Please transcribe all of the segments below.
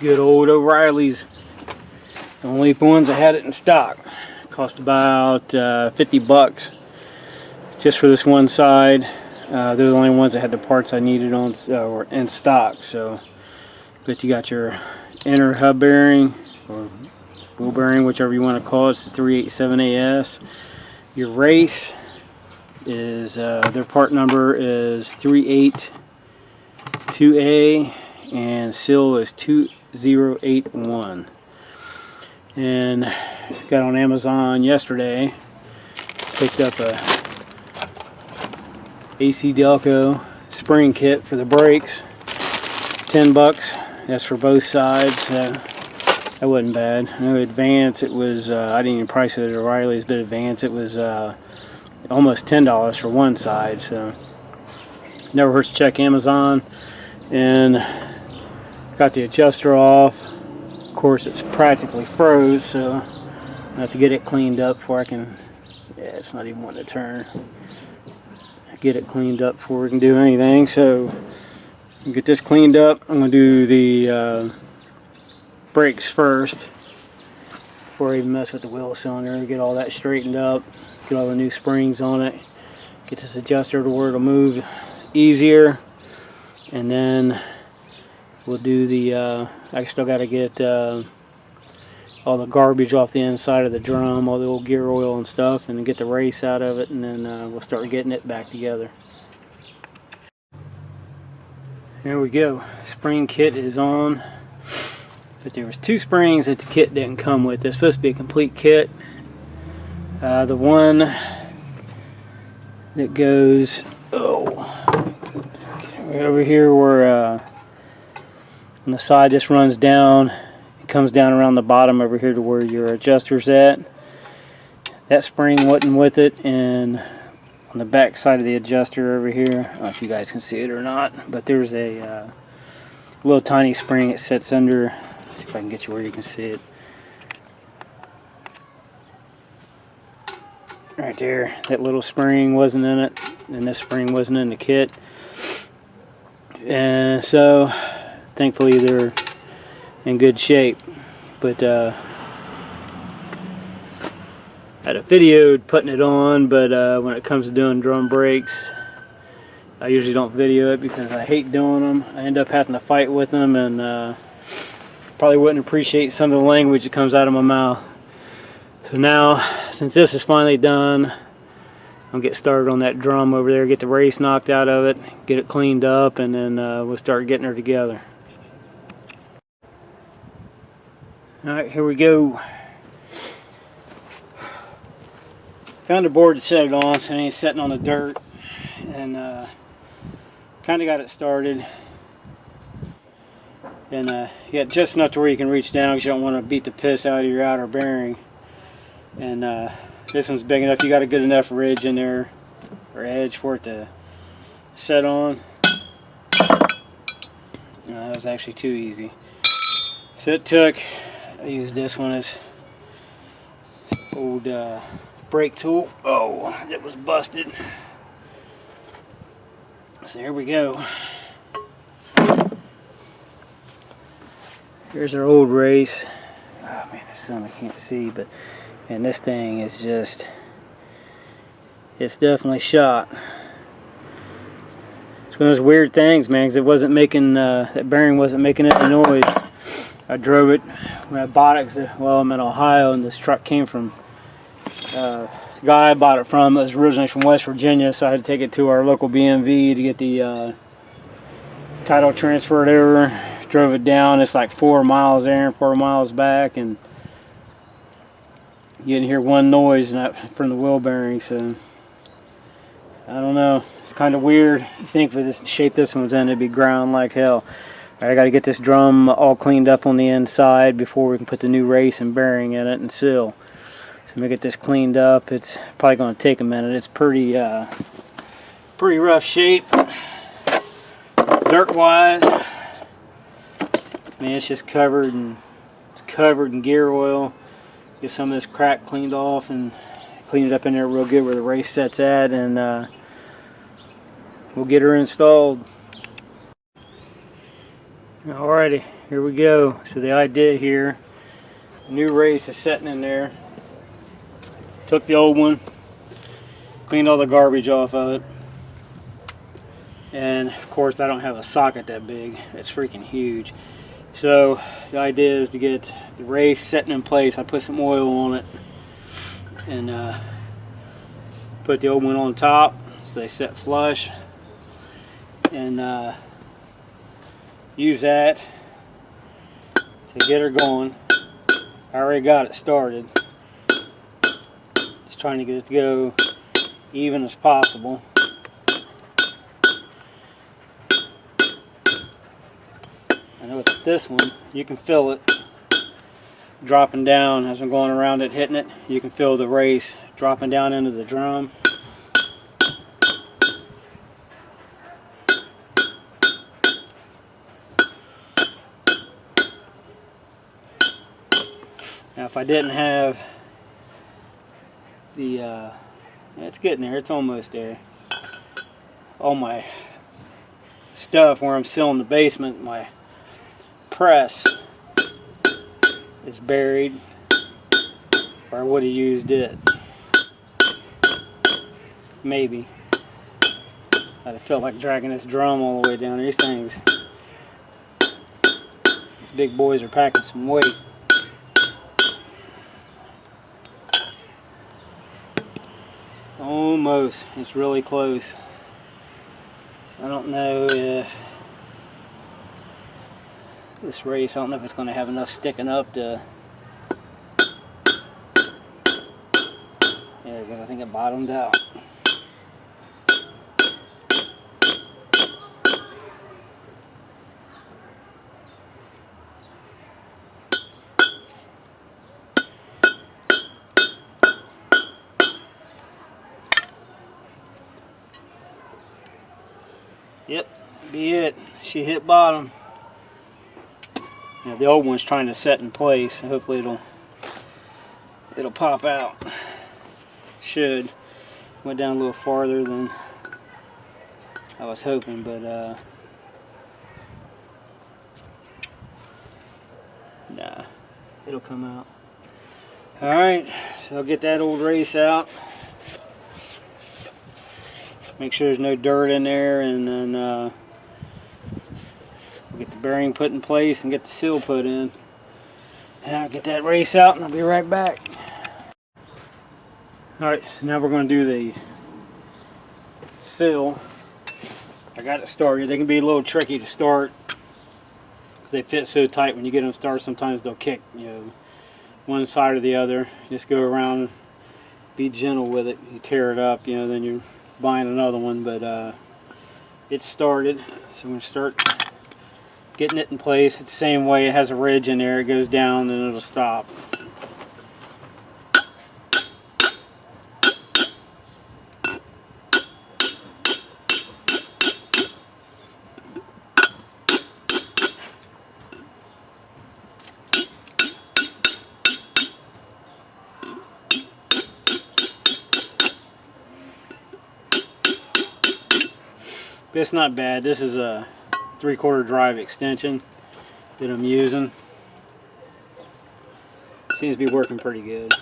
Good old O'Reilly's. The only ones that had it in stock. Cost about 50 bucks just for this one side. They're the only ones that had the parts I needed on or in stock. So, but you got your inner hub bearing or wheel bearing, whichever you want to call it. It's the 387AS. Your race is their part number is 382A and seal is 2081. And got on Amazon yesterday. Picked up a AC Delco spring kit for the brakes. 10 bucks. That's for both sides. That wasn't bad. No Advance. It was I didn't even price it at O'Reilly's, but Advance it was almost $10 for one side. So never hurts to check Amazon. And got the adjuster off. Of course, it's practically froze, so I have to get it cleaned up before I can. Yeah, it's not even wanting to turn. Get it cleaned up before we can do anything. So get this cleaned up. I'm gonna do the brakes first before I even mess with the wheel cylinder. Get all that straightened up. Get all the new springs on it. Get this adjuster to where it'll move easier, and then we'll do the I still got to get all the garbage off the inside of the drum, all the old gear oil and stuff, and then get the race out of it, and then we'll start getting it back together. There we go. Spring kit is on, but there was 2 springs that the kit didn't come with. It's supposed to be a complete kit. The one that goes over here where on the side just runs down, it comes down around the bottom over here to where your adjuster's at. That spring wasn't with it, and on the back side of the adjuster over here, I don't know if you guys can see it or not, but there's a little tiny spring it sits under. See if I can get you where you can see it. Right there, that little spring wasn't in it, and this spring wasn't in the kit. And so thankfully they're in good shape, but I had a video putting it on, but when it comes to doing drum brakes, I usually don't video it because I hate doing them. I end up having to fight with them, and probably wouldn't appreciate some of the language that comes out of my mouth. So now, since this is finally done, I'll get started on that drum over there, get the race knocked out of it, get it cleaned up, and then we'll start getting her together. Alright, here we go. Found a board to set it on so it ain't sitting on the dirt, and kind of got it started. And you got just enough to where you can reach down because you don't want to beat the piss out of your outer bearing. And this one's big enough. You got a good enough ridge in there, or edge, for it to set on. No, that was actually too easy. So it took, I used this one as old brake tool. Oh, it was busted. So here we go. Here's our old race. Oh man, there's some I can't see, but and this thing is just, it's definitely shot. It's one of those weird things, man, because it wasn't making, that bearing wasn't making any noise. I drove it when I bought it, well, I'm in Ohio, and this truck came from, the guy I bought it from was originally from West Virginia, so I had to take it to our local BMV to get the title transferred over. Drove it down, it's like 4 miles there and 4 miles back, and you didn't hear one noise from the wheel bearing. So I don't know, it's kind of weird. You think for this shape this one's in, it'd be ground like hell. Alright, I got to get this drum all cleaned up on the inside before we can put the new race and bearing in it and seal. So let me get this cleaned up. It's probably going to take a minute. It's pretty rough shape, dirt wise. I mean, it's just covered in gear oil. Get some of this crack cleaned off and clean it up in there real good where the race set's at, and we'll get her installed. Alrighty, here we go. So the idea here, new race is sitting in there. Took the old one, cleaned all the garbage off of it. And of course I don't have a socket that big. It's freaking huge. So the idea is to get the race setting in place. I put some oil on it and put the old one on top so they set flush, and use that to get her going. I already got it started. Just trying to get it to go even as possible. I know with this one, you can feel it dropping down as I'm going around it, hitting it. You can feel the race dropping down into the drum. Now if I didn't have the, it's getting there, it's almost there. All my stuff where I'm still in the basement, my press is buried, or I would have used it. Maybe. I'd have felt like dragging this drum all the way down. These things, these big boys are packing some weight. Almost. It's really close. I don't know if this race, I don't know if it's going to have enough sticking up to, yeah, because I think it bottomed out. Yep, be it. She hit bottom. Now the old one's trying to set in place. Hopefully it'll pop out. Should. Went down a little farther than I was hoping, but nah, it'll come out. Alright, so I'll get that old race out. Make sure there's no dirt in there, and then get the bearing put in place and get the seal put in. And I'll get that race out and I'll be right back. Alright, so now we're going to do the seal. I got it started. They can be a little tricky to start because they fit so tight. When you get them started, sometimes they'll kick, you know, one side or the other. Just go around, be gentle with it. You tear it up, you know, then you're buying another one. But it's started, so I'm going to start getting it in place. It's the same way. It has a ridge in there. It goes down and it'll stop. But it's not bad. This is a 3/4 drive extension that I'm using. Seems to be working pretty good.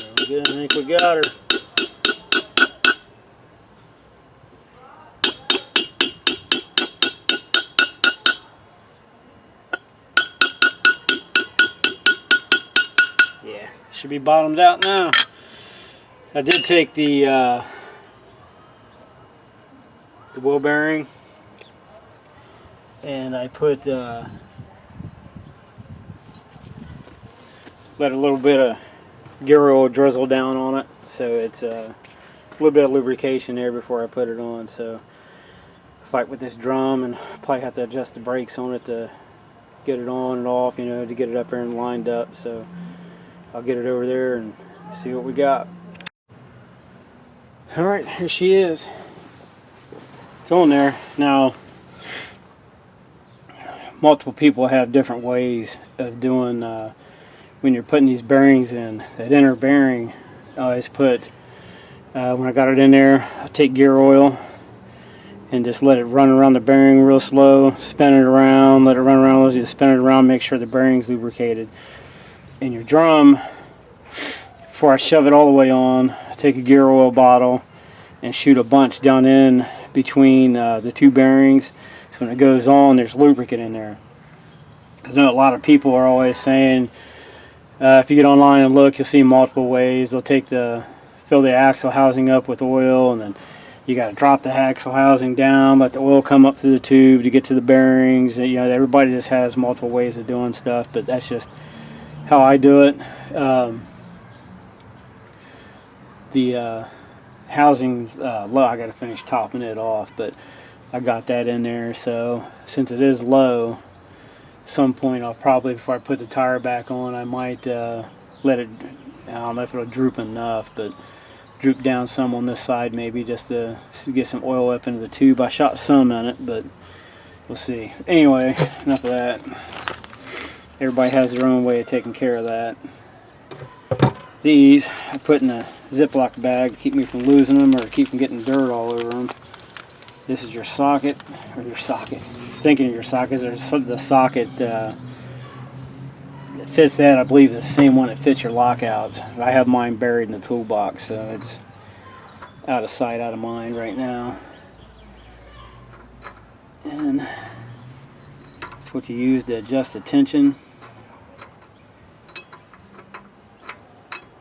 There we go. I think we got her. Should be bottomed out now. I did take the wheel bearing and I put let a little bit of gear oil drizzle down on it, so it's a little bit of lubrication there before I put it on. So fight with this drum, and probably have to adjust the brakes on it to get it on and off, you know, to get it up there and lined up. So I'll get it over there and see what we got. Alright, here she is. It's on there. Now, multiple people have different ways of doing when you're putting these bearings in. That inner bearing, I always put, when I got it in there, I take gear oil and just let it run around the bearing real slow, spin it around, let it run around, you just spin it around, make sure the bearing's lubricated. And your drum, before I shove it all the way on, I take a gear oil bottle and shoot a bunch down in between the two bearings. So when it goes on, there's lubricant in there. Because I know a lot of people are always saying, if you get online and look, you'll see multiple ways. They'll fill the axle housing up with oil, and then you got to drop the axle housing down, let the oil come up through the tube to get to the bearings. You know, everybody just has multiple ways of doing stuff, but that's just how I do it. The housing's low. I got to finish topping it off, but I got that in there. So since it is low, at some point I'll probably, before I put the tire back on, I might let it, I don't know if it'll droop enough, but droop down some on this side maybe, just to get some oil up into the tube. I shot some in it, but we'll see. Anyway, enough of that. Everybody has their own way of taking care of that. These I put in a Ziploc bag to keep me from losing them or keep from getting dirt all over them. This is your socket, or your socket. Thinking of your sockets, there's the socket that fits that, I believe, is the same one that fits your lockouts. I have mine buried in the toolbox, so it's out of sight, out of mind right now. And that's what you use to adjust the tension.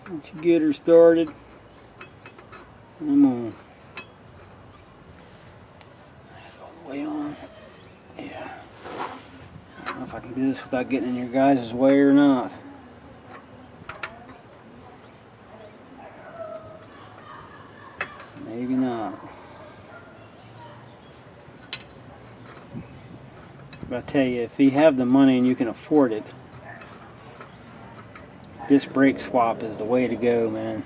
Once you get her started, come on. All the way on. Yeah. I don't know if I can do this without getting in your guys' way or not. Maybe not. But I tell you, if you have the money and you can afford it, this brake swap is the way to go, man.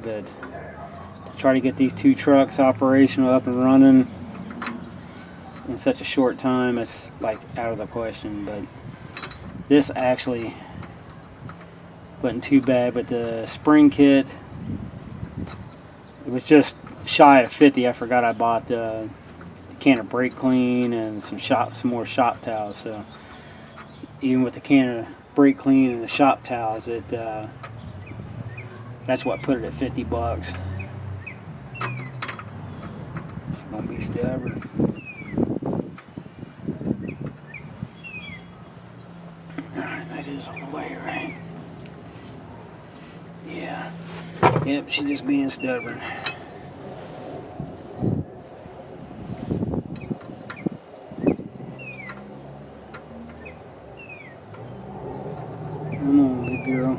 But to try to get these two trucks operational, up and running in such a short time, it's like out of the question. But this actually wasn't too bad. But the spring kit, it was just shy of 50. I forgot I bought a can of brake clean and some more shop towels. So even with the can of brake clean and the shop towels, that's what put it at 50 bucks. It's gonna be stubborn. Alright, that is on the way, right? Yeah. Yep, she's just being stubborn. Come on, big girl.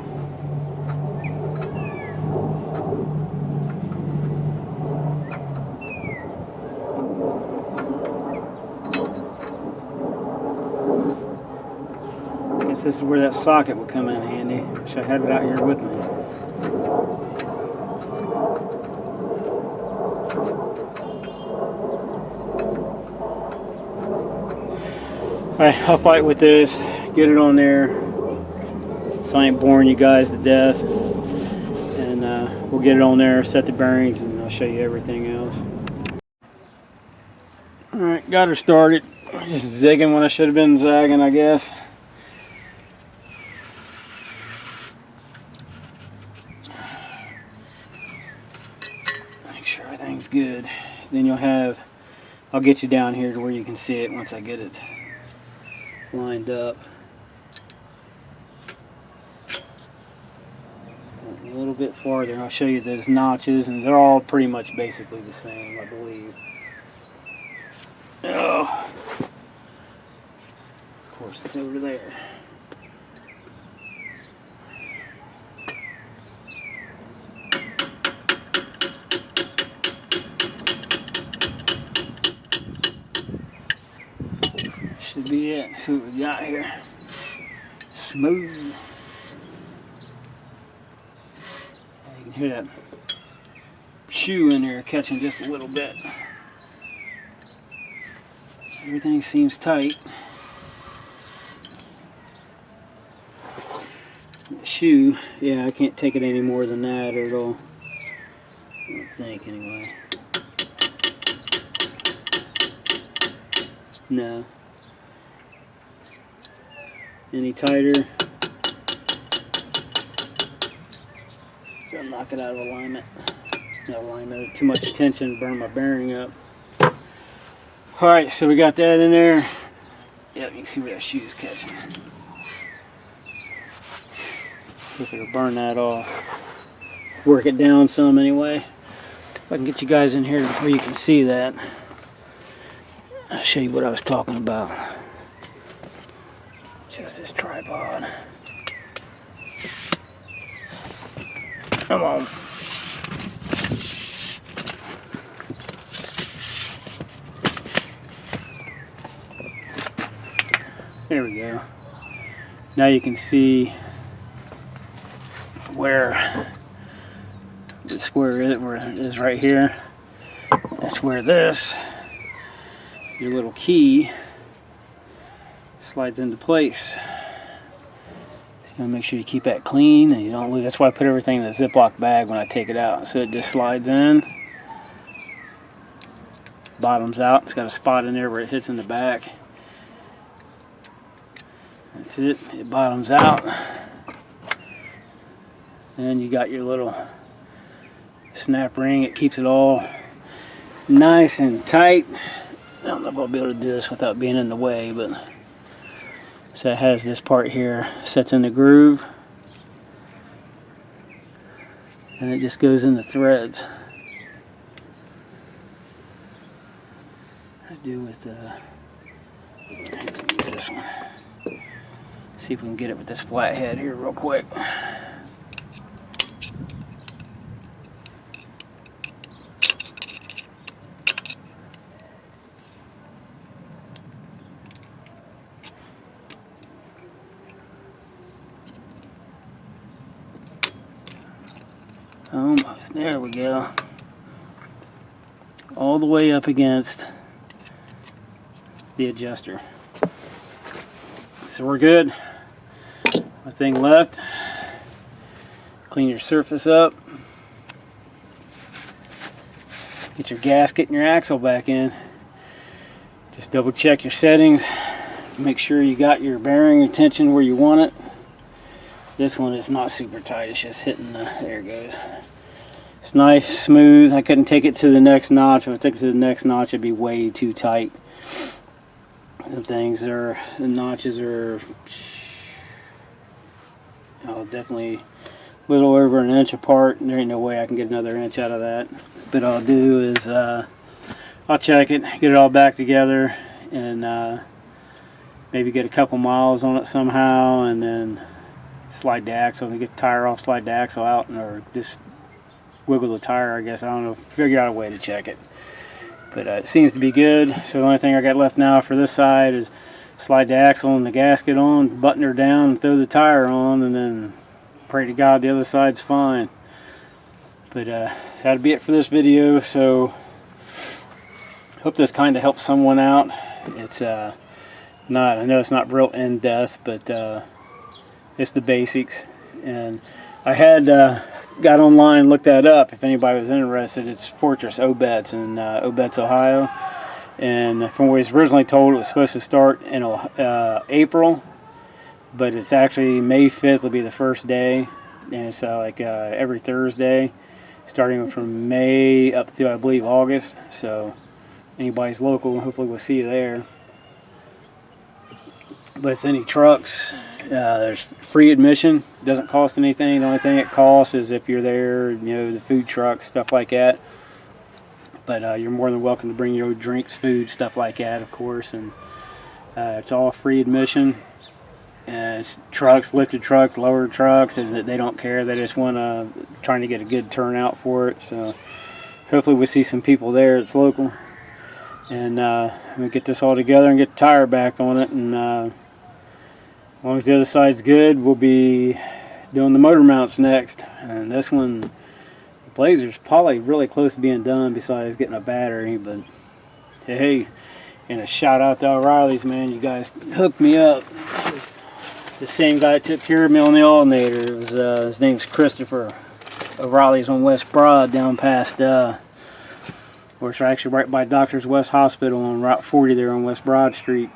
Guess this is where that socket would come in handy. Wish I had it out here with me. Alright, I'll fight with this. Get it on there, so I ain't boring you guys to death. And we'll get it on there, set the bearings, and I'll show you everything else. Alright, got her started. Just zigging when I should have been zagging, I guess. Make sure everything's good. Then I'll get you down here to where you can see it once I get it lined up. A little bit farther, I'll show you those notches, and they're all pretty much basically the same, I believe. Oh, of course, it's over there. Should be it. See what we got here. Smooth. You can hear that shoe in there catching just a little bit. Everything seems tight. The shoe, yeah, I can't take it any more than that or it'll, I don't think anyway. No. Any tighter, gonna knock it out of alignment. No alignment, too much tension, burn my bearing up. Alright, so we got that in there. Yep, you can see where that shoe is catching. If it'll burn that off. Work it down some anyway. If I can get you guys in here where you can see that. I'll show you what I was talking about. Just this tripod. Come on. There we go. Now you can see where the square is, where it is right here. That's where this, your little key, slides into place. Just gotta make sure you keep that clean and you don't lose. That's why I put everything in a Ziploc bag when I take it out. So it just slides in, bottoms out. It's got a spot in there where it hits in the back. That's it. It bottoms out. And you got your little snap ring. It keeps it all nice and tight. I don't know if I'll be able to do this without being in the way, but so it has this part here, sets in the groove, and it just goes in the threads. I do with use this one. See if we can get it with this flat head here real quick. Almost. There we go. All the way up against the adjuster. So we're good. One thing left. Clean your surface up. Get your gasket and your axle back in. Just double check your settings. Make sure you got your bearing and tension where you want it. This one is not super tight, it's just hitting the, there it goes. It's nice, smooth. I couldn't take it to the next notch. If I took it to the next notch, it'd be way too tight. The notches are definitely a little over an inch apart. There ain't no way I can get another inch out of that. But I'll do is, I'll check it, get it all back together, and maybe get a couple miles on it somehow, and then slide the axle and get the tire off, slide the axle out, or just wiggle the tire, I guess. I don't know, figure out a way to check it. But it seems to be good. So the only thing I got left now for this side is slide the axle and the gasket on, button her down, throw the tire on, and then pray to God the other side's fine. But that'll be it for this video. So hope this kind of helps someone out. It's I know it's not real in-depth, but it's the basics. And I had got online, looked that up if anybody was interested. It's Fortress Obetz in Obetz, Ohio. And from what I was originally told, it was supposed to start in April, but it's actually May 5th will be the first day. And it's like every Thursday, starting from May up through, I believe, August. So anybody's local, hopefully we'll see you there. But it's any trucks. There's free admission. Doesn't cost anything. The only thing it costs is if you're there, the food trucks, stuff like that. But you're more than welcome to bring your own drinks, food, stuff like that, of course. And it's all free admission. It's trucks, lifted trucks, lowered trucks, and they don't care. They just want trying to get a good turnout for it. So hopefully we'll see some people there. It's local. And we'll get this all together and get the tire back on it. And as long as the other side's good, we'll be doing the motor mounts next. And this one, the Blazer's probably really close to being done besides getting a battery. But hey, And a shout out to O'Reilly's, man. You guys hooked me up. The same guy that took care of me on the alternator. It was, his name's Christopher. O'Reilly's on West Broad, down past, we're actually right by Doctors West Hospital on Route 40 there on West Broad Street.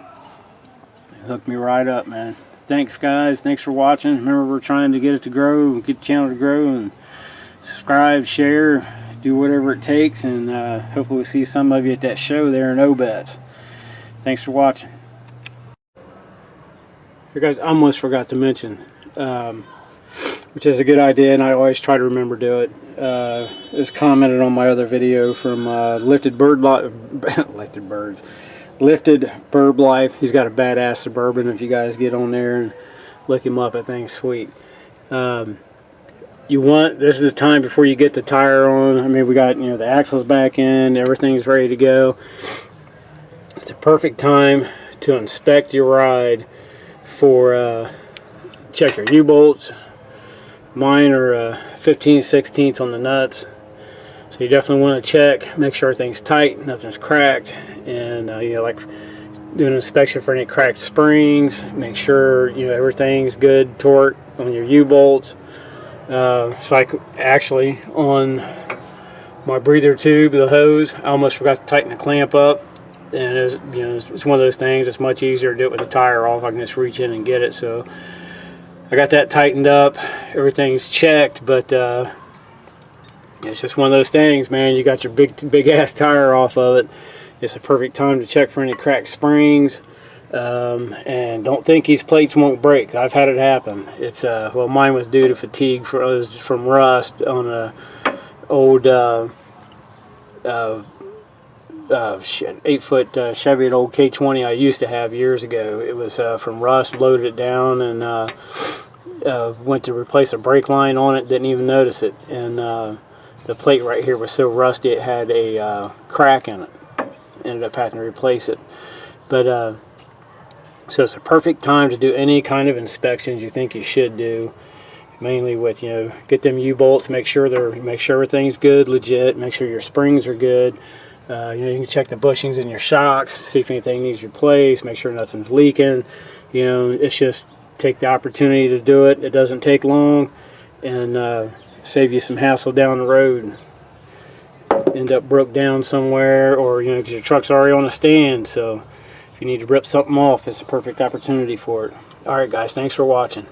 It hooked me right up, man. Thanks, guys. Thanks for watching. Remember, we're trying to get it to grow, get the channel to grow, and subscribe, share, do whatever it takes, and hopefully we'll see some of you at that show there in Obetz. Thanks for watching. Here, guys, I almost forgot to mention, which is a good idea, and I always try to remember to do it. It was commented on my other video from Lifted Bird Life. He's got a badass Suburban. If you guys get on there and look him up, I think it's sweet. This is the time before you get the tire on. I mean, we got, you know, the axles back in, everything's ready to go. It's the perfect time to inspect your ride for check your U-bolts. Mine are 15/16 on the nuts, so you definitely want to check, make sure everything's tight, nothing's cracked, and you know, like doing an inspection for any cracked springs. Make sure, you know, everything's good torque on your U-bolts. So actually on my breather tube, the hose, I almost forgot to tighten the clamp up, and it's, you know, it's one of those things. It's much easier to do it with the tire off. I can just reach in and get it. So I got that tightened up, everything's checked, but it's just one of those things, man. You got your big ass tire off of it. It's a perfect time to check for any cracked springs, and don't think these plates won't break. I've had it happen. It's well, mine was due to fatigue from rust on a old 8-foot Chevy, old K20 I used to have years ago. It was from rust. Loaded it down and went to replace a brake line on it, didn't even notice it, and the plate right here was so rusty it had a crack in it. Ended up having to replace it. But so it's a perfect time to do any kind of inspections you think you should do, mainly with, you know, get them U-bolts, make sure everything's good, legit, make sure your springs are good. You know, you can check the bushings in your shocks, see if anything needs replaced, make sure nothing's leaking. You know, it's just take the opportunity to do it. It doesn't take long, and save you some hassle down the road. End up broke down somewhere, or, you know, because your truck's already on a stand. So if you need to rip something off, it's a perfect opportunity for it. All right, guys, thanks for watching.